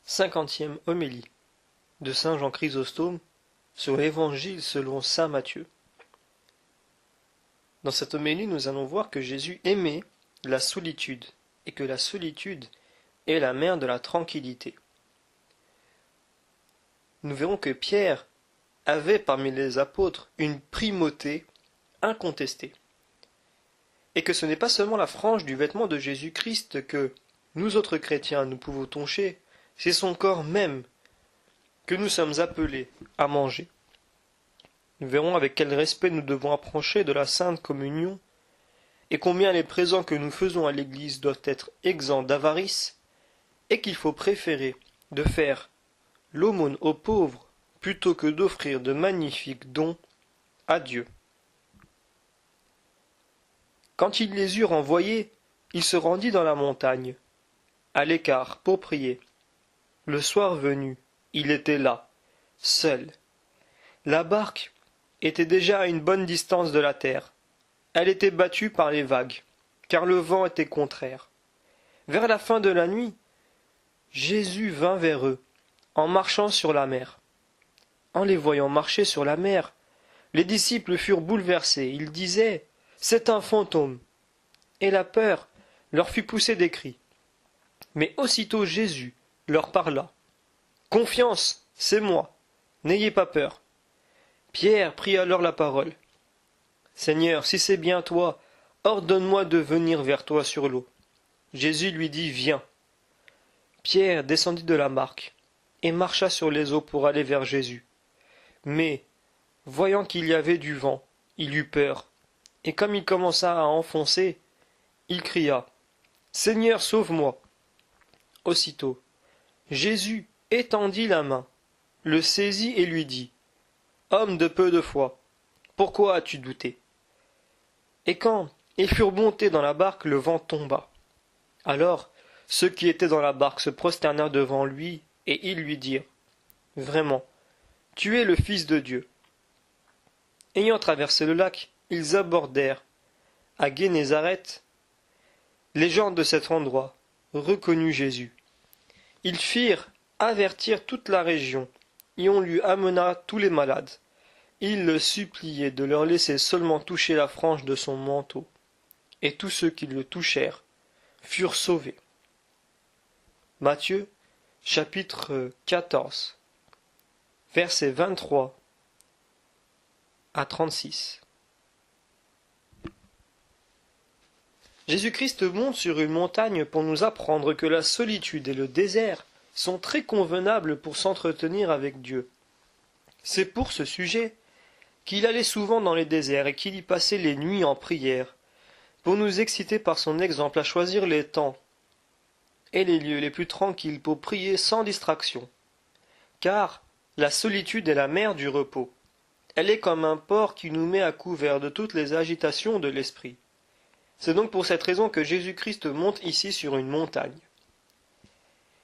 Cinquantième homélie de saint Jean Chrysostome sur l'Évangile selon saint Matthieu. Dans cette homélie, nous allons voir que Jésus aimait la solitude et que la solitude est la mère de la tranquillité. Nous verrons que Pierre avait parmi les apôtres une primauté incontestée et que ce n'est pas seulement la frange du vêtement de Jésus-Christ que nous autres chrétiens nous pouvons toucher, c'est son corps même que nous sommes appelés à manger. Nous verrons avec quel respect nous devons approcher de la Sainte Communion et combien les présents que nous faisons à l'Église doivent être exempts d'avarice et qu'il faut préférer de faire l'aumône aux pauvres plutôt que d'offrir de magnifiques dons à Dieu. Quand il les eut renvoyés, il se rendit dans la montagne, à l'écart, pour prier. Le soir venu, il était là, seul. La barque était déjà à une bonne distance de la terre. Elle était battue par les vagues, car le vent était contraire. Vers la fin de la nuit, Jésus vint vers eux, en marchant sur la mer. En les voyant marcher sur la mer, les disciples furent bouleversés. Ils disaient « C'est un fantôme !» Et la peur leur fit pousser des cris. Mais aussitôt Jésus leur parla. « Confiance, c'est moi, n'ayez pas peur. » Pierre prit alors la parole. « Seigneur, si c'est bien toi, ordonne-moi de venir vers toi sur l'eau. » Jésus lui dit « Viens. » Pierre descendit de la barque et marcha sur les eaux pour aller vers Jésus. Mais, voyant qu'il y avait du vent, il eut peur, et comme il commença à enfoncer, il cria « Seigneur, sauve-moi !» Aussitôt, Jésus étendit la main, le saisit et lui dit « Homme de peu de foi, pourquoi as-tu douté ?» Et quand ils furent montés dans la barque, le vent tomba. Alors, ceux qui étaient dans la barque se prosternèrent devant lui, et ils lui dirent « Vraiment, tu es le Fils de Dieu. » Ayant traversé le lac, ils abordèrent à Génézareth. Les gens de cet endroit reconnurent Jésus. Ils firent avertir toute la région, et on lui amena tous les malades. Ils le suppliaient de leur laisser seulement toucher la frange de son manteau. Et tous ceux qui le touchèrent furent sauvés. Matthieu, chapitre 14, versets 23 à 36. Jésus-Christ monte sur une montagne pour nous apprendre que la solitude et le désert sont très convenables pour s'entretenir avec Dieu. C'est pour ce sujet qu'il allait souvent dans les déserts et qu'il y passait les nuits en prière, pour nous exciter par son exemple à choisir les temps et les lieux les plus tranquilles pour prier sans distraction. Car la solitude est la mère du repos. Elle est comme un port qui nous met à couvert de toutes les agitations de l'esprit. C'est donc pour cette raison que Jésus-Christ monte ici sur une montagne.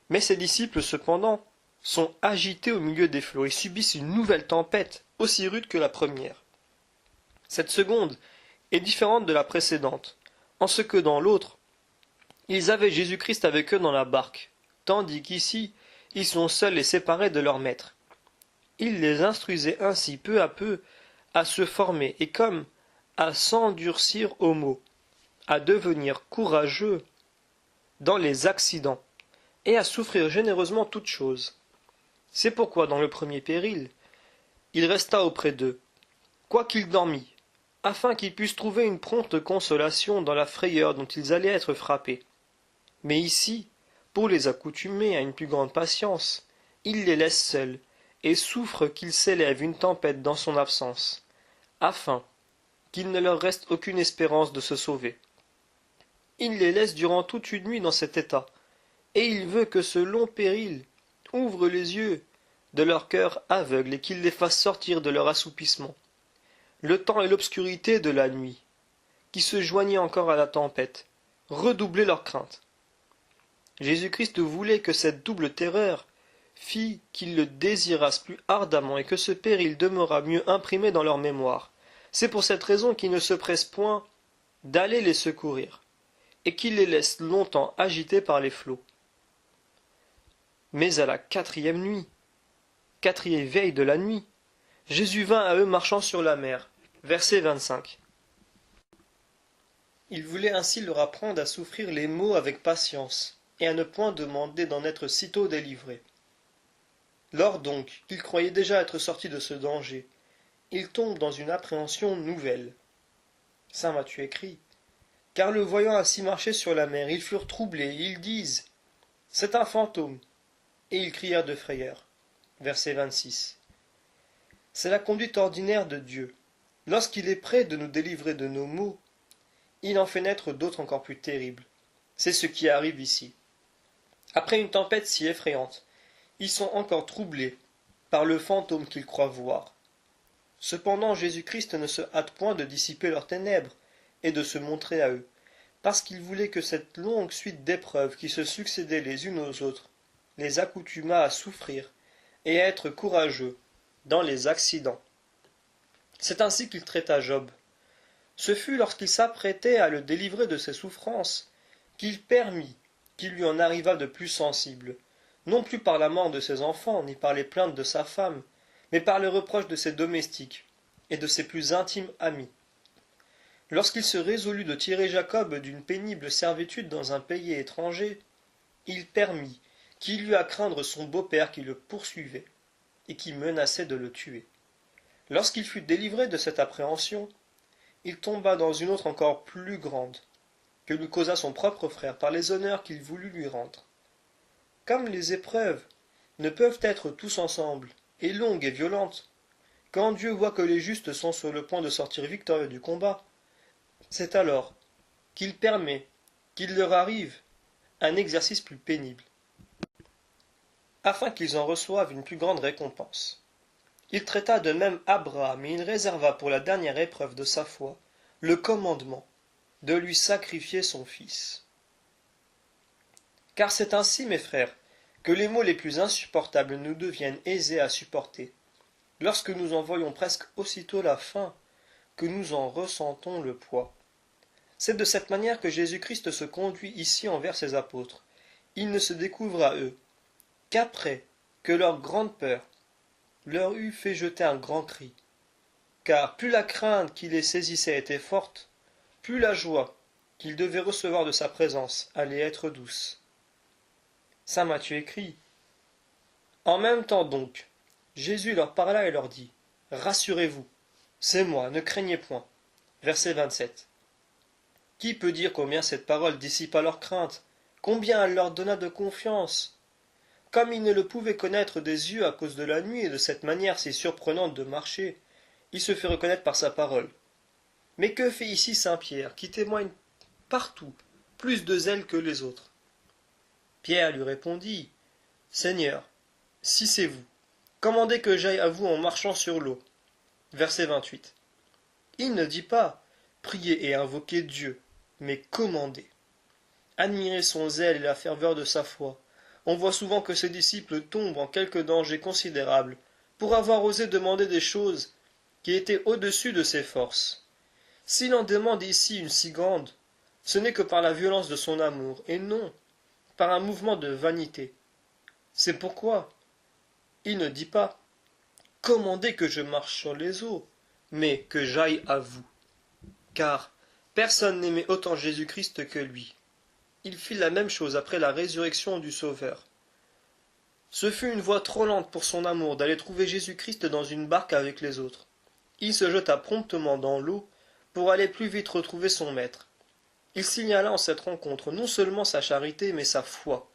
Mais ses disciples, cependant, sont agités au milieu des flots et subissent une nouvelle tempête, aussi rude que la première. Cette seconde est différente de la précédente, en ce que dans l'autre, ils avaient Jésus-Christ avec eux dans la barque, tandis qu'ici, ils sont seuls et séparés de leur maître. Il les instruisait ainsi peu à peu à se former et comme à s'endurcir aux maux, à devenir courageux dans les accidents et à souffrir généreusement toutes choses. C'est pourquoi dans le premier péril, il resta auprès d'eux, quoiqu'il dormît, afin qu'ils puissent trouver une prompte consolation dans la frayeur dont ils allaient être frappés. Mais ici, pour les accoutumer à une plus grande patience, il les laisse seuls et souffre qu'il s'élève une tempête dans son absence, afin qu'il ne leur reste aucune espérance de se sauver. Il les laisse durant toute une nuit dans cet état, et il veut que ce long péril ouvre les yeux de leur cœur aveugle et qu'il les fasse sortir de leur assoupissement. Le temps et l'obscurité de la nuit, qui se joignait encore à la tempête, redoublaient leur crainte. Jésus-Christ voulait que cette double terreur fit qu'ils le désirassent plus ardemment et que ce péril demeurât mieux imprimé dans leur mémoire. C'est pour cette raison qu'il ne se presse point d'aller les secourir, et qu'il les laisse longtemps agités par les flots. Mais à la quatrième nuit, quatrième veille de la nuit, Jésus vint à eux marchant sur la mer. Verset 25. Il voulait ainsi leur apprendre à souffrir les maux avec patience, et à ne point demander d'en être sitôt délivrés. Lors donc qu'ils croyaient déjà être sortis de ce danger, ils tombent dans une appréhension nouvelle. Saint Matthieu écrit: Car le voyant ainsi marcher sur la mer, ils furent troublés, ils disent: C'est un fantôme. Et ils crièrent de frayeur. Verset 26. C'est la conduite ordinaire de Dieu. Lorsqu'il est prêt de nous délivrer de nos maux, il en fait naître d'autres encore plus terribles. C'est ce qui arrive ici. Après une tempête si effrayante, ils sont encore troublés par le fantôme qu'ils croient voir. Cependant Jésus-Christ ne se hâte point de dissiper leurs ténèbres et de se montrer à eux, parce qu'il voulait que cette longue suite d'épreuves qui se succédaient les unes aux autres les accoutumât à souffrir et à être courageux dans les accidents. C'est ainsi qu'il traita Job. Ce fut lorsqu'il s'apprêtait à le délivrer de ses souffrances qu'il permit qu'il lui en arriva de plus sensible, non plus par la mort de ses enfants, ni par les plaintes de sa femme, mais par les reproches de ses domestiques et de ses plus intimes amis. Lorsqu'il se résolut de tirer Jacob d'une pénible servitude dans un pays étranger, il permit qu'il eût à craindre son beau-père qui le poursuivait et qui menaçait de le tuer. Lorsqu'il fut délivré de cette appréhension, il tomba dans une autre encore plus grande, que lui causa son propre frère par les honneurs qu'il voulut lui rendre. Comme les épreuves ne peuvent être tous ensemble, et longues et violentes, quand Dieu voit que les justes sont sur le point de sortir victorieux du combat, c'est alors qu'il permet qu'il leur arrive un exercice plus pénible, afin qu'ils en reçoivent une plus grande récompense. Il traita de même Abraham, et il réserva pour la dernière épreuve de sa foi le commandement de lui sacrifier son fils. Car c'est ainsi, mes frères, que les maux les plus insupportables nous deviennent aisés à supporter, lorsque nous en voyons presque aussitôt la fin, que nous en ressentons le poids. C'est de cette manière que Jésus-Christ se conduit ici envers ses apôtres. Il ne se découvre à eux qu'après que leur grande peur leur eut fait jeter un grand cri. Car plus la crainte qui les saisissait était forte, plus la joie qu'ils devaient recevoir de sa présence allait être douce. Saint Matthieu écrit: En même temps donc, Jésus leur parla et leur dit: Rassurez-vous, c'est moi, ne craignez point. Verset 27. Qui peut dire combien cette parole dissipa leur crainte, combien elle leur donna de confiance? Comme ils ne le pouvaient connaître des yeux à cause de la nuit et de cette manière si surprenante de marcher, il se fait reconnaître par sa parole. Mais que fait ici saint Pierre, qui témoigne partout plus de zèle que les autres? Pierre lui répondit: Seigneur, si c'est vous, commandez que j'aille à vous en marchant sur l'eau. Verset 28. Il ne dit pas: Priez et invoquez Dieu, mais commandez. Admirez son zèle et la ferveur de sa foi. On voit souvent que ses disciples tombent en quelque danger considérable pour avoir osé demander des choses qui étaient au-dessus de ses forces. S'il en demande ici une si grande, ce n'est que par la violence de son amour, et non par un mouvement de vanité. C'est pourquoi il ne dit pas: Commandez que je marche sur les eaux, mais que j'aille à vous. Car personne n'aimait autant Jésus-Christ que lui. Il fit la même chose après la résurrection du Sauveur. Ce fut une voie trop lente pour son amour d'aller trouver Jésus-Christ dans une barque avec les autres. Il se jeta promptement dans l'eau pour aller plus vite retrouver son maître. Il signala en cette rencontre non seulement sa charité, mais sa foi.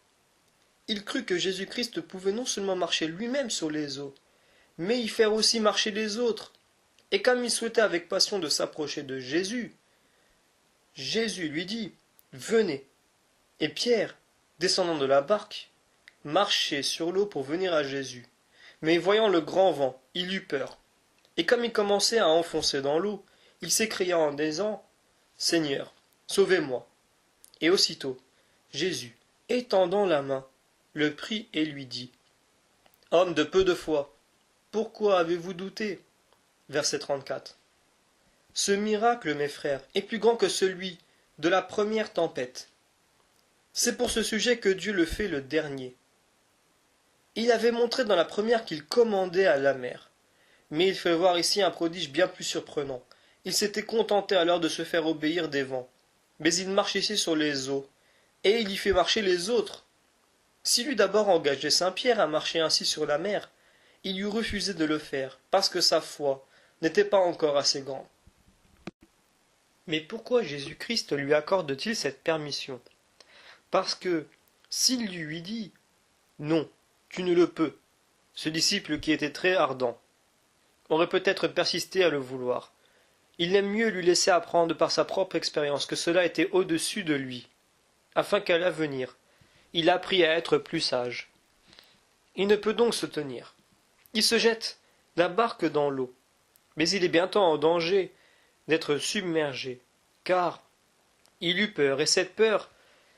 Il crut que Jésus-Christ pouvait non seulement marcher lui-même sur les eaux, mais y faire aussi marcher les autres. Et comme il souhaitait avec passion de s'approcher de Jésus, Jésus lui dit: Venez. Et Pierre, descendant de la barque, marchait sur l'eau pour venir à Jésus. Mais voyant le grand vent, il eut peur. Et comme il commençait à enfoncer dans l'eau, il s'écria en disant: Seigneur, sauvez-moi. Et aussitôt, Jésus, étendant la main, le prit et lui dit: Homme de peu de foi, pourquoi avez-vous douté? Verset 34. Ce miracle, mes frères, est plus grand que celui de la première tempête. C'est pour ce sujet que Dieu le fait le dernier. Il avait montré dans la première qu'il commandait à la mer. Mais il fait voir ici un prodige bien plus surprenant. Il s'était contenté alors de se faire obéir des vents. Mais il marche ici sur les eaux, et il y fait marcher les autres. S'il eût d'abord engagé Saint-Pierre à marcher ainsi sur la mer, il eût refusé de le faire, parce que sa foi n'était pas encore assez grande. Mais pourquoi Jésus-Christ lui accorde-t-il cette permission? Parce que, s'il lui eût dit « Non, tu ne le peux », ce disciple qui était très ardent aurait peut-être persisté à le vouloir. Il aime mieux lui laisser apprendre par sa propre expérience que cela était au-dessus de lui, afin qu'à l'avenir, il apprît à être plus sage. Il ne peut donc se tenir. Il se jette, la barque dans l'eau, mais il est bientôt en danger d'être submergé, car il eut peur, et cette peur,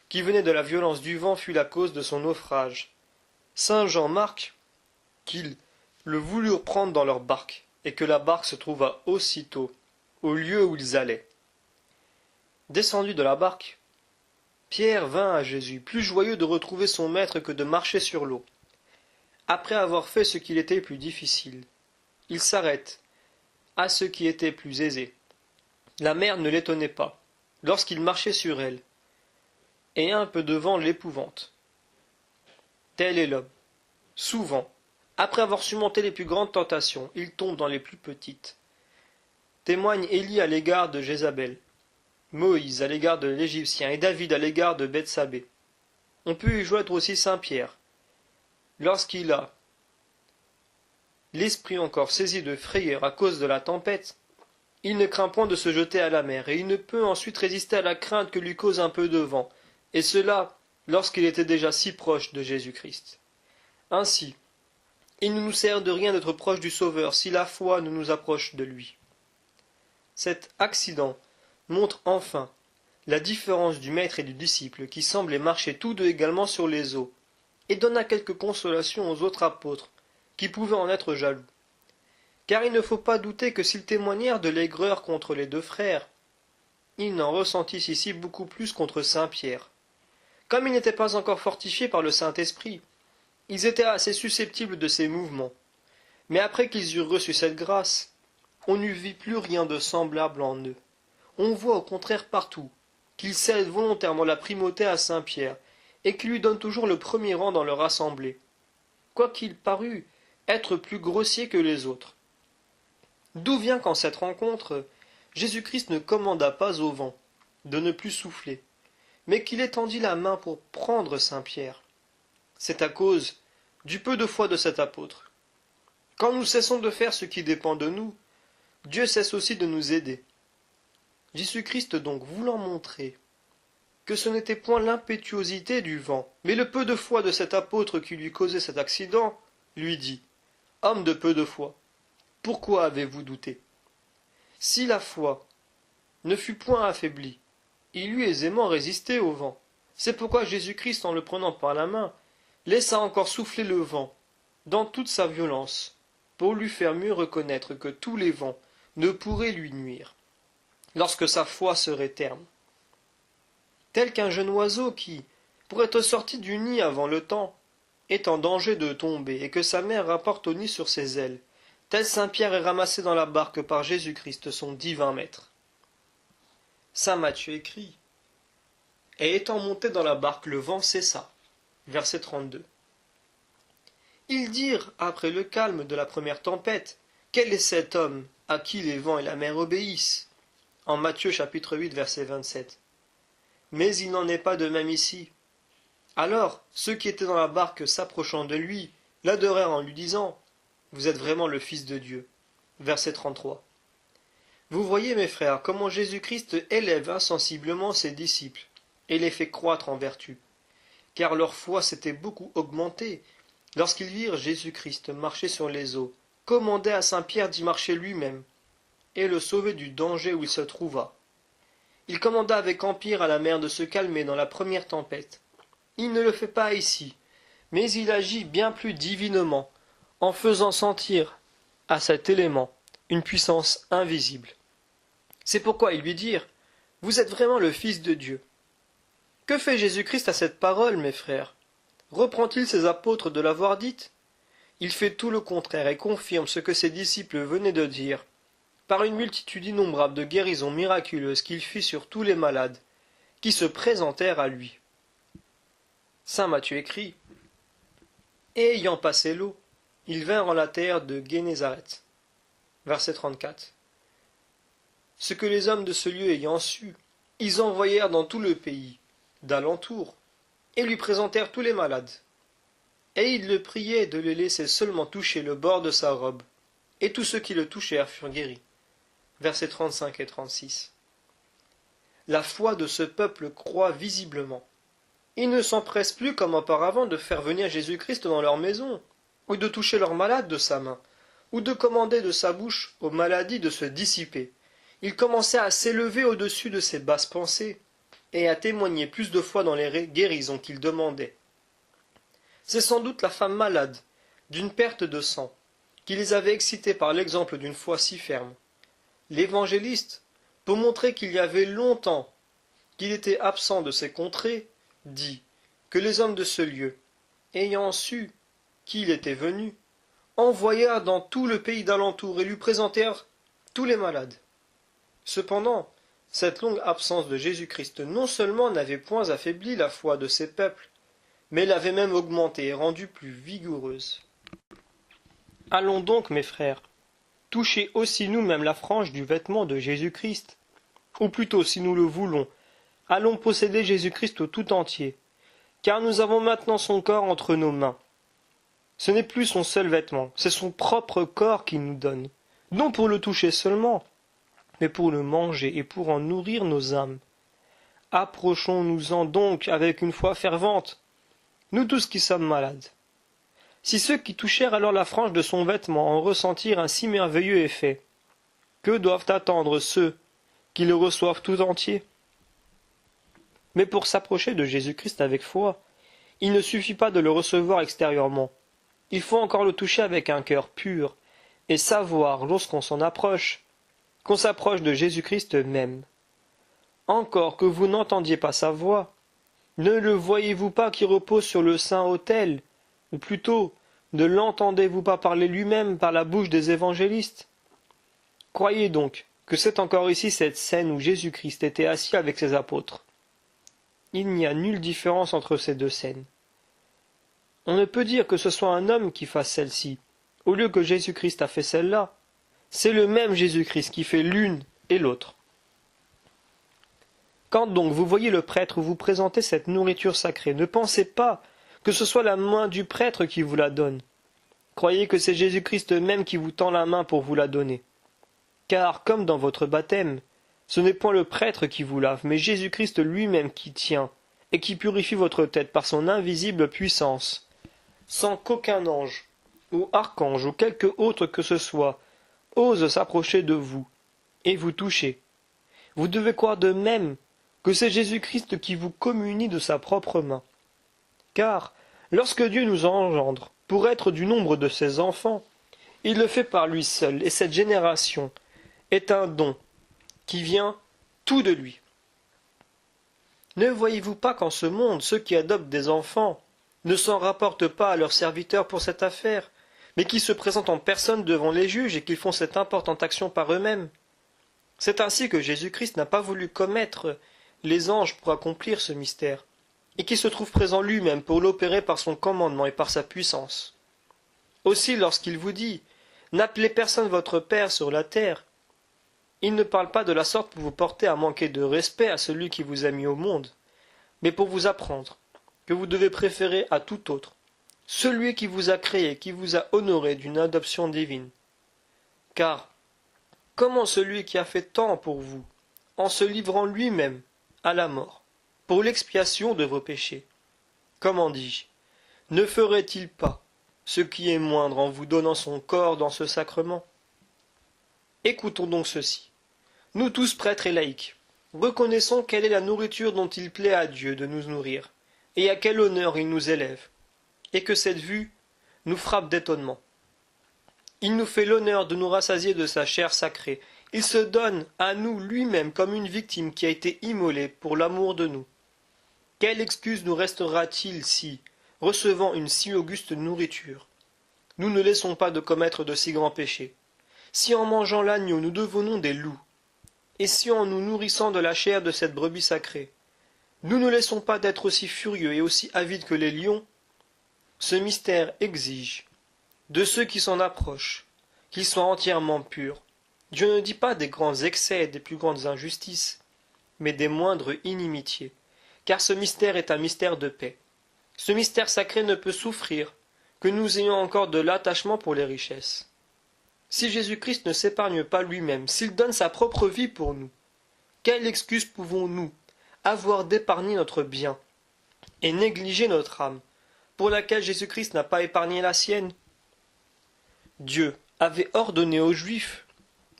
qui venait de la violence du vent, fut la cause de son naufrage. Saint Jean marque qu'ils le voulurent prendre dans leur barque, et que la barque se trouva aussitôt au lieu où ils allaient. Descendu de la barque, Pierre vint à Jésus, plus joyeux de retrouver son maître que de marcher sur l'eau. Après avoir fait ce qu'il était plus difficile, il s'arrête à ce qui était plus aisé. La mer ne l'étonnait pas, lorsqu'il marchait sur elle, et un peu de vent l'épouvante. Tel est l'homme. Souvent, après avoir surmonté les plus grandes tentations, il tombe dans les plus petites. Témoigne Élie à l'égard de Jézabel, Moïse à l'égard de l'Égyptien et David à l'égard de Bethsabée. On peut y joindre aussi saint Pierre, lorsqu'il a l'esprit encore saisi de frayeur à cause de la tempête. Il ne craint point de se jeter à la mer, et il ne peut ensuite résister à la crainte que lui cause un peu de vent, et cela lorsqu'il était déjà si proche de Jésus-Christ. Ainsi, il ne nous sert de rien d'être proche du Sauveur si la foi ne nous approche de lui. Cet accident montre enfin la différence du maître et du disciple qui semblaient marcher tous deux également sur les eaux, et donna quelque consolation aux autres apôtres qui pouvaient en être jaloux. Car il ne faut pas douter que s'ils témoignèrent de l'aigreur contre les deux frères, ils n'en ressentissent ici beaucoup plus contre saint Pierre. Comme ils n'étaient pas encore fortifiés par le Saint-Esprit, ils étaient assez susceptibles de ces mouvements. Mais après qu'ils eurent reçu cette grâce, on ne vit plus rien de semblable en eux. On voit au contraire partout qu'ils cèdent volontairement la primauté à saint Pierre, et qu'ils lui donnent toujours le premier rang dans leur assemblée, quoiqu'il parût être plus grossier que les autres. D'où vient qu'en cette rencontre, Jésus-Christ ne commanda pas au vent de ne plus souffler, mais qu'il étendit la main pour prendre saint Pierre? C'est à cause du peu de foi de cet apôtre. Quand nous cessons de faire ce qui dépend de nous, Dieu cesse aussi de nous aider. Jésus-Christ donc, voulant montrer que ce n'était point l'impétuosité du vent, mais le peu de foi de cet apôtre qui lui causait cet accident, lui dit « Homme de peu de foi, pourquoi avez-vous douté ?» Si la foi ne fut point affaiblie, il eût aisément résisté au vent. C'est pourquoi Jésus-Christ, en le prenant par la main, laissa encore souffler le vent dans toute sa violence, pour lui faire mieux reconnaître que tous les vents ne pourraient lui nuire, lorsque sa foi serait terne. Tel qu'un jeune oiseau qui, pour être sorti du nid avant le temps, est en danger de tomber, et que sa mère rapporte au nid sur ses ailes, tel saint Pierre est ramassé dans la barque par Jésus-Christ, son divin maître. Saint Matthieu écrit « Et étant monté dans la barque, le vent cessa. » Verset 32. Ils dirent, après le calme de la première tempête, « Quel est cet homme à qui les vents et la mer obéissent ?» En Matthieu chapitre 8, verset 27. Mais il n'en est pas de même ici. Alors, ceux qui étaient dans la barque s'approchant de lui, l'adorèrent en lui disant « Vous êtes vraiment le Fils de Dieu. » Verset 33. Vous voyez, mes frères, comment Jésus-Christ élève insensiblement ses disciples et les fait croître en vertu, car leur foi s'était beaucoup augmentée lorsqu'ils virent Jésus-Christ marcher sur les eaux, commander à saint Pierre d'y marcher lui-même, et le sauver du danger où il se trouva. Il commanda avec empire à la mer de se calmer dans la première tempête. Il ne le fait pas ici, mais il agit bien plus divinement, en faisant sentir à cet élément une puissance invisible. C'est pourquoi ils lui dirent « Vous êtes vraiment le Fils de Dieu. » Que fait Jésus-Christ à cette parole, mes frères? Reprend-il ses apôtres de l'avoir dite? Il fait tout le contraire et confirme ce que ses disciples venaient de dire, par une multitude innombrable de guérisons miraculeuses qu'il fit sur tous les malades, qui se présentèrent à lui. Saint Matthieu écrit, et ayant passé l'eau, ils vinrent en la terre de Génézareth. Verset 34. Ce que les hommes de ce lieu ayant su, ils envoyèrent dans tout le pays, d'alentour, et lui présentèrent tous les malades. Et ils le priaient de les laisser seulement toucher le bord de sa robe, et tous ceux qui le touchèrent furent guéris. Versets 35 et 36. La foi de ce peuple croît visiblement. Ils ne s'empressent plus comme auparavant de faire venir Jésus-Christ dans leur maison, ou de toucher leurs malades de sa main, ou de commander de sa bouche aux maladies de se dissiper. Ils commençaient à s'élever au-dessus de ces basses pensées, et à témoigner plus de foi dans les guérisons qu'ils demandaient. C'est sans doute la femme malade, d'une perte de sang, qui les avait excités par l'exemple d'une foi si ferme. L'évangéliste, pour montrer qu'il y avait longtemps qu'il était absent de ces contrées, dit que les hommes de ce lieu, ayant su qu'il était venu, envoyèrent dans tout le pays d'alentour et lui présentèrent tous les malades. Cependant, cette longue absence de Jésus-Christ non seulement n'avait point affaibli la foi de ces peuples, mais l'avait même augmentée et rendue plus vigoureuse. Allons donc, mes frères, toucher aussi nous-mêmes la frange du vêtement de Jésus-Christ, ou plutôt, si nous le voulons, allons posséder Jésus-Christ au tout entier, car nous avons maintenant son corps entre nos mains. Ce n'est plus son seul vêtement, c'est son propre corps qu'il nous donne, non pour le toucher seulement, mais pour le manger et pour en nourrir nos âmes. Approchons-nous-en donc avec une foi fervente, nous tous qui sommes malades. Si ceux qui touchèrent alors la frange de son vêtement en ressentirent un si merveilleux effet, que doivent attendre ceux qui le reçoivent tout entier? Mais pour s'approcher de Jésus-Christ avec foi, il ne suffit pas de le recevoir extérieurement. Il faut encore le toucher avec un cœur pur, et savoir, lorsqu'on s'en approche, qu'on s'approche de Jésus-Christ même. Encore que vous n'entendiez pas sa voix, ne le voyez-vous pas qui repose sur le saint autel, ou plutôt, ne l'entendez-vous pas parler lui-même par la bouche des évangélistes? Croyez donc que c'est encore ici cette scène où Jésus-Christ était assis avec ses apôtres. Il n'y a nulle différence entre ces deux scènes. On ne peut dire que ce soit un homme qui fasse celle-ci, au lieu que Jésus-Christ a fait celle-là. C'est le même Jésus-Christ qui fait l'une et l'autre. Quand donc vous voyez le prêtre vous présenter cette nourriture sacrée, ne pensez pas que ce soit la main du prêtre qui vous la donne. Croyez que c'est Jésus-Christ même qui vous tend la main pour vous la donner. Car, comme dans votre baptême, ce n'est point le prêtre qui vous lave, mais Jésus-Christ lui-même qui tient, et qui purifie votre tête par son invisible puissance, sans qu'aucun ange, ou archange, ou quelque autre que ce soit, ose s'approcher de vous, et vous toucher. Vous devez croire de même que c'est Jésus-Christ qui vous communie de sa propre main. Car, lorsque Dieu nous engendre pour être du nombre de ses enfants, il le fait par lui seul, et cette génération est un don qui vient tout de lui. Ne voyez-vous pas qu'en ce monde, ceux qui adoptent des enfants ne s'en rapportent pas à leurs serviteurs pour cette affaire, mais qui se présentent en personne devant les juges et qui font cette importante action par eux-mêmes? C'est ainsi que Jésus-Christ n'a pas voulu commettre les anges pour accomplir ce mystère, et qui se trouve présent lui-même pour l'opérer par son commandement et par sa puissance. Aussi, lorsqu'il vous dit « N'appelez personne votre Père sur la terre », il ne parle pas de la sorte pour vous porter à manquer de respect à celui qui vous a mis au monde, mais pour vous apprendre que vous devez préférer à tout autre celui qui vous a créé, qui vous a honoré d'une adoption divine. Car comment celui qui a fait tant pour vous, en se livrant lui-même à la mort, pour l'expiation de vos péchés, comment dis-je, ne ferait-il pas ce qui est moindre en vous donnant son corps dans ce sacrement? Écoutons donc ceci. Nous tous prêtres et laïcs, reconnaissons quelle est la nourriture dont il plaît à Dieu de nous nourrir, et à quel honneur il nous élève, et que cette vue nous frappe d'étonnement. Il nous fait l'honneur de nous rassasier de sa chair sacrée. Il se donne à nous lui-même comme une victime qui a été immolée pour l'amour de nous. Quelle excuse nous restera-t-il si, recevant une si auguste nourriture, nous ne laissons pas de commettre de si grands péchés. Si en mangeant l'agneau nous devenons des loups, et si en nous nourrissant de la chair de cette brebis sacrée, nous ne laissons pas d'être aussi furieux et aussi avides que les lions, ce mystère exige, de ceux qui s'en approchent, qu'ils soient entièrement purs. Dieu ne dit pas des grands excès et des plus grandes injustices, mais des moindres inimitiés, car ce mystère est un mystère de paix. Ce mystère sacré ne peut souffrir que nous ayons encore de l'attachement pour les richesses. Si Jésus-Christ ne s'épargne pas lui-même, s'il donne sa propre vie pour nous, quelle excuse pouvons-nous avoir d'épargner notre bien et négliger notre âme, pour laquelle Jésus-Christ n'a pas épargné la sienne? Dieu avait ordonné aux Juifs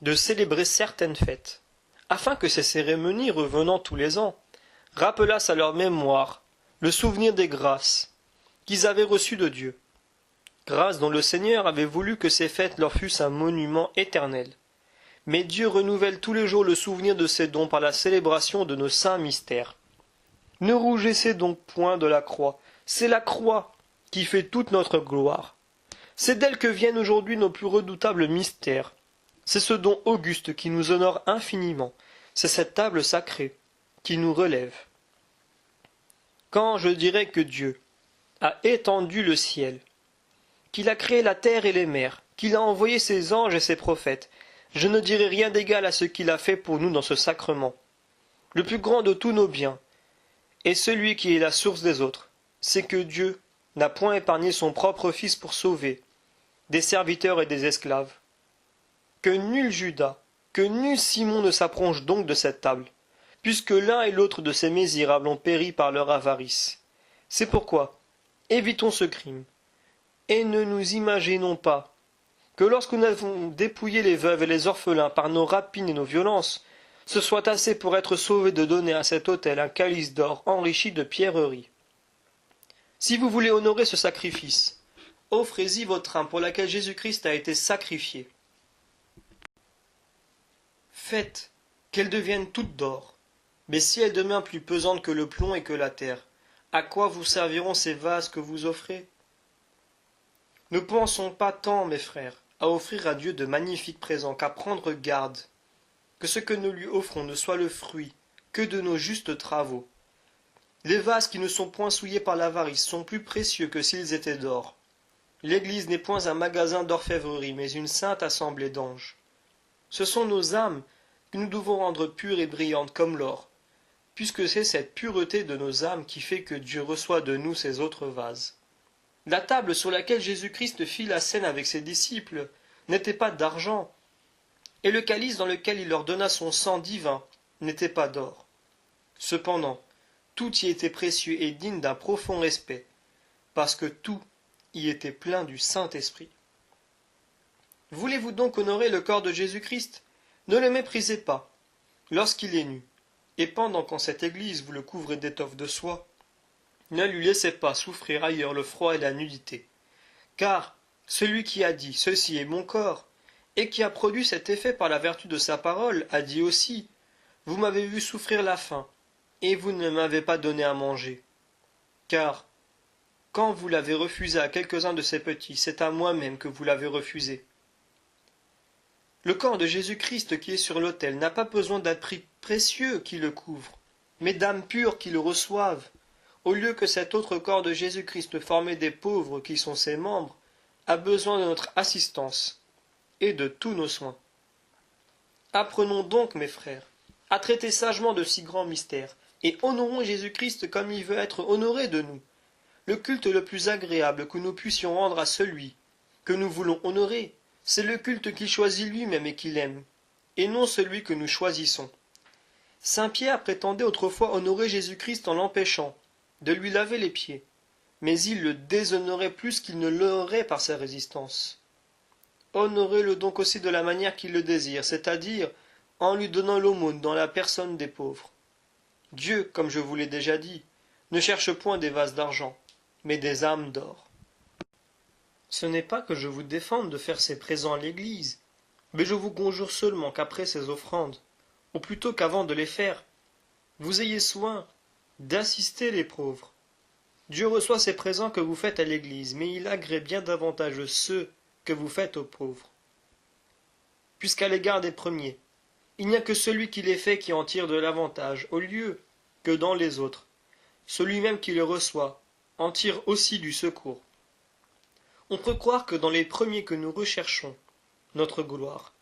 de célébrer certaines fêtes, afin que ces cérémonies revenant tous les ans rappelassent à leur mémoire le souvenir des grâces qu'ils avaient reçues de Dieu, grâces dont le Seigneur avait voulu que ces fêtes leur fussent un monument éternel. Mais Dieu renouvelle tous les jours le souvenir de ses dons par la célébration de nos saints mystères. Ne rougissez donc point de la croix, c'est la croix qui fait toute notre gloire. C'est d'elle que viennent aujourd'hui nos plus redoutables mystères. C'est ce don auguste qui nous honore infiniment, c'est cette table sacrée qui nous relève. Quand je dirai que Dieu a étendu le ciel, qu'il a créé la terre et les mers, qu'il a envoyé ses anges et ses prophètes, je ne dirai rien d'égal à ce qu'il a fait pour nous dans ce sacrement. Le plus grand de tous nos biens, et celui qui est la source des autres, c'est que Dieu n'a point épargné son propre Fils pour sauver des serviteurs et des esclaves. Que nul Judas, que nul Simon ne s'approche donc de cette table, puisque l'un et l'autre de ces misérables ont péri par leur avarice. C'est pourquoi, évitons ce crime, et ne nous imaginons pas que lorsque nous avons dépouillé les veuves et les orphelins par nos rapines et nos violences, ce soit assez pour être sauvés de donner à cet autel un calice d'or enrichi de pierreries. Si vous voulez honorer ce sacrifice, offrez-y votre âme pour laquelle Jésus-Christ a été sacrifié. Faites qu'elle devienne toute d'or, mais si elle demeure plus pesante que le plomb et que la terre, à quoi vous serviront ces vases que vous offrez? Ne pensons pas tant, mes frères, à offrir à Dieu de magnifiques présents qu'à prendre garde que ce que nous lui offrons ne soit le fruit que de nos justes travaux. Les vases qui ne sont point souillés par l'avarice sont plus précieux que s'ils étaient d'or. L'Église n'est point un magasin d'orfèvrerie, mais une sainte assemblée d'anges. Ce sont nos âmes que nous devons rendre pures et brillantes comme l'or, puisque c'est cette pureté de nos âmes qui fait que Dieu reçoit de nous ces autres vases. La table sur laquelle Jésus-Christ fit la scène avec ses disciples n'était pas d'argent, et le calice dans lequel il leur donna son sang divin n'était pas d'or. Cependant, tout y était précieux et digne d'un profond respect, parce que tout y était plein du Saint-Esprit. Voulez-vous donc honorer le corps de Jésus-Christ? Ne le méprisez pas, lorsqu'il est nu, et pendant qu'en cette église vous le couvrez d'étoffe de soie, ne lui laissez pas souffrir ailleurs le froid et la nudité. Car celui qui a dit « Ceci est mon corps », et qui a produit cet effet par la vertu de sa parole, a dit aussi « Vous m'avez vu souffrir la faim, et vous ne m'avez pas donné à manger. » Car, quand vous l'avez refusé à quelques-uns de ces petits, c'est à moi-même que vous l'avez refusé. Le corps de Jésus-Christ qui est sur l'autel n'a pas besoin d'âpres précieux qui le couvrent, mais d'âmes pures qui le reçoivent, au lieu que cet autre corps de Jésus-Christ formé des pauvres qui sont ses membres, a besoin de notre assistance et de tous nos soins. Apprenons donc, mes frères, à traiter sagement de si grands mystères, et honorons Jésus-Christ comme il veut être honoré de nous. Le culte le plus agréable que nous puissions rendre à celui que nous voulons honorer, c'est le culte qu'il choisit lui-même et qu'il aime, et non celui que nous choisissons. Saint Pierre prétendait autrefois honorer Jésus-Christ en l'empêchant de lui laver les pieds, mais il le déshonorait plus qu'il ne l'aurait par sa résistance. Honorez-le donc aussi de la manière qu'il le désire, c'est-à-dire en lui donnant l'aumône dans la personne des pauvres. Dieu, comme je vous l'ai déjà dit, ne cherche point des vases d'argent, mais des âmes d'or. Ce n'est pas que je vous défende de faire ces présents à l'Église, mais je vous conjure seulement qu'après ces offrandes, ou plutôt qu'avant de les faire, vous ayez soin d'assister les pauvres, Dieu reçoit ces présents que vous faites à l'Église, mais il agrée bien davantage ceux que vous faites aux pauvres. Puisqu'à l'égard des premiers, il n'y a que celui qui les fait qui en tire de l'avantage, au lieu que dans les autres. Celui même qui les reçoit en tire aussi du secours. On peut croire que dans les premiers que nous recherchons notre gloire,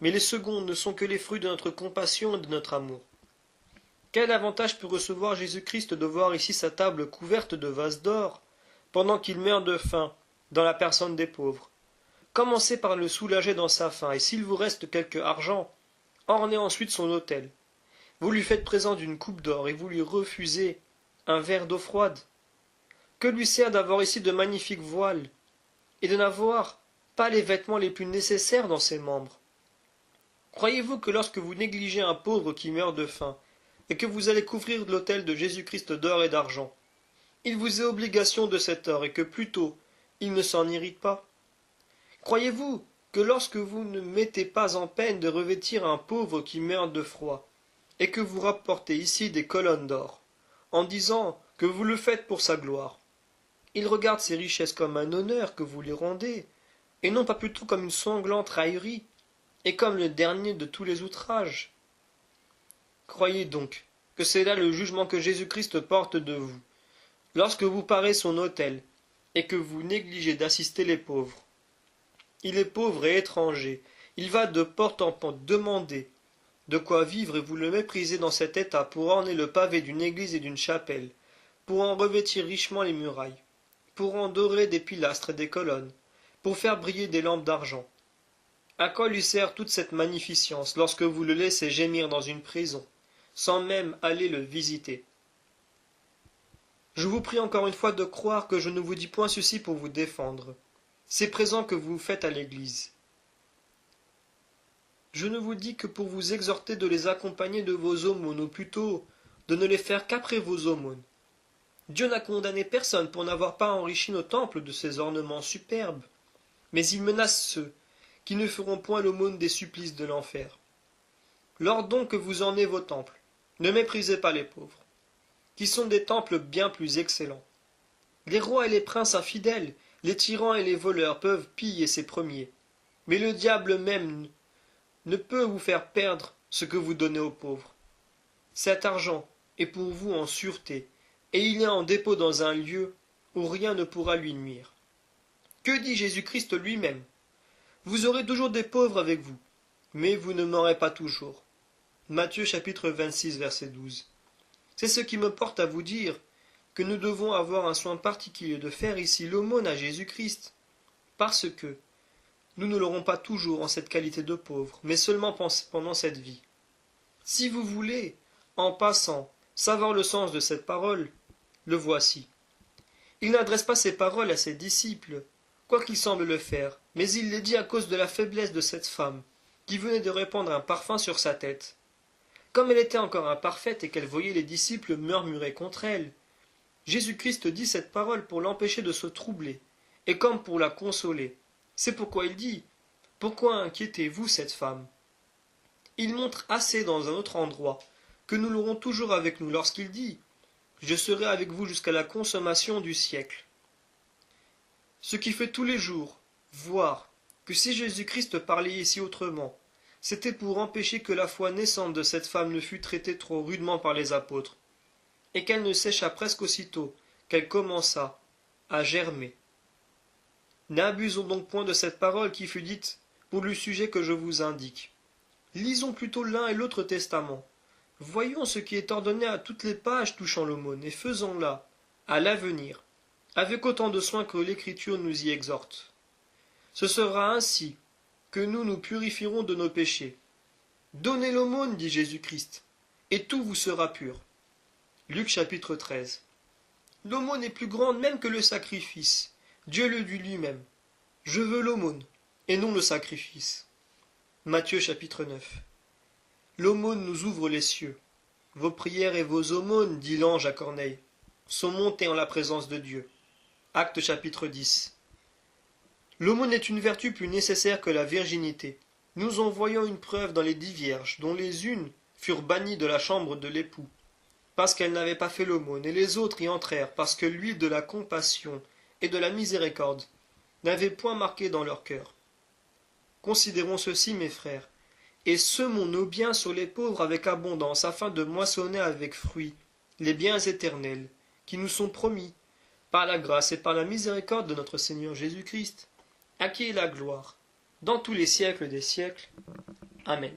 mais les seconds ne sont que les fruits de notre compassion et de notre amour. Quel avantage peut recevoir Jésus-Christ de voir ici sa table couverte de vases d'or, pendant qu'il meurt de faim dans la personne des pauvres? Commencez par le soulager dans sa faim, et s'il vous reste quelque argent, ornez ensuite son autel. Vous lui faites présent d'une coupe d'or, et vous lui refusez un verre d'eau froide. Que lui sert d'avoir ici de magnifiques voiles, et de n'avoir pas les vêtements les plus nécessaires dans ses membres? Croyez-vous que lorsque vous négligez un pauvre qui meurt de faim, et que vous allez couvrir l'autel de Jésus-Christ d'or et d'argent, il vous est obligation de cet or, et que plutôt il ne s'en irrite pas? Croyez-vous que lorsque vous ne mettez pas en peine de revêtir un pauvre qui meurt de froid, et que vous rapportez ici des colonnes d'or, en disant que vous le faites pour sa gloire, il regarde ces richesses comme un honneur que vous lui rendez, et non pas plutôt comme une sanglante raillerie, et comme le dernier de tous les outrages? Croyez donc que c'est là le jugement que Jésus-Christ porte de vous, lorsque vous parez son autel, et que vous négligez d'assister les pauvres. Il est pauvre et étranger, il va de porte en porte demander de quoi vivre, et vous le méprisez dans cet état pour orner le pavé d'une église et d'une chapelle, pour en revêtir richement les murailles, pour en dorer des pilastres et des colonnes, pour faire briller des lampes d'argent. À quoi lui sert toute cette magnificence lorsque vous le laissez gémir dans une prison, sans même aller le visiter? Je vous prie encore une fois de croire que je ne vous dis point ceci pour vous défendre. Ces présents que vous faites à l'Église, je ne vous dis que pour vous exhorter de les accompagner de vos aumônes, ou plutôt de ne les faire qu'après vos aumônes. Dieu n'a condamné personne pour n'avoir pas enrichi nos temples de ces ornements superbes, mais il menace ceux qui ne feront point l'aumône des supplices de l'enfer. Lors donc que vous ornez vos temples, ne méprisez pas les pauvres, qui sont des temples bien plus excellents. Les rois et les princes infidèles, les tyrans et les voleurs peuvent piller ces premiers, mais le diable même ne peut vous faire perdre ce que vous donnez aux pauvres. Cet argent est pour vous en sûreté, et il est en dépôt dans un lieu où rien ne pourra lui nuire. Que dit Jésus-Christ lui-même? Vous aurez toujours des pauvres avec vous, mais vous ne m'aurez pas toujours. Matthieu chapitre 26 verset 12. C'est ce qui me porte à vous dire que nous devons avoir un soin particulier de faire ici l'aumône à Jésus-Christ, parce que nous ne l'aurons pas toujours en cette qualité de pauvre, mais seulement pendant cette vie. Si vous voulez, en passant, savoir le sens de cette parole, le voici. Il n'adresse pas ces paroles à ses disciples, quoiqu'il semble le faire, mais il les dit à cause de la faiblesse de cette femme, qui venait de répandre un parfum sur sa tête. Comme elle était encore imparfaite et qu'elle voyait les disciples murmurer contre elle, Jésus-Christ dit cette parole pour l'empêcher de se troubler, et comme pour la consoler. C'est pourquoi il dit « Pourquoi inquiétez-vous cette femme ?» Il montre assez dans un autre endroit que nous l'aurons toujours avec nous lorsqu'il dit « Je serai avec vous jusqu'à la consommation du siècle ». Ce qui fait tous les jours voir que si Jésus-Christ parlait ici autrement, c'était pour empêcher que la foi naissante de cette femme ne fût traitée trop rudement par les apôtres, et qu'elle ne séchât presque aussitôt qu'elle commença à germer. N'abusons donc point de cette parole qui fut dite pour le sujet que je vous indique. Lisons plutôt l'un et l'autre testament. Voyons ce qui est ordonné à toutes les pages touchant l'aumône, et faisons-la, à l'avenir, avec autant de soin que l'Écriture nous y exhorte. Ce sera ainsi que nous nous purifierons de nos péchés. Donnez l'aumône, dit Jésus-Christ, et tout vous sera pur. Luc chapitre 13. L'aumône est plus grande même que le sacrifice. Dieu le dit lui-même. Je veux l'aumône, et non le sacrifice. Matthieu chapitre 9. L'aumône nous ouvre les cieux. Vos prières et vos aumônes, dit l'ange à Corneille, sont montées en la présence de Dieu. Actes chapitre 10. L'aumône est une vertu plus nécessaire que la virginité. Nous en voyons une preuve dans les 10 vierges, dont les unes furent bannies de la chambre de l'époux. parce qu'elles n'avaient pas fait l'aumône, et les autres y entrèrent, parce que l'huile de la compassion et de la miséricorde n'avait point marqué dans leur cœur. Considérons ceci, mes frères, et semons nos biens sur les pauvres avec abondance, afin de moissonner avec fruit les biens éternels qui nous sont promis, par la grâce et par la miséricorde de notre Seigneur Jésus-Christ, à qui est la gloire, dans tous les siècles des siècles. Amen.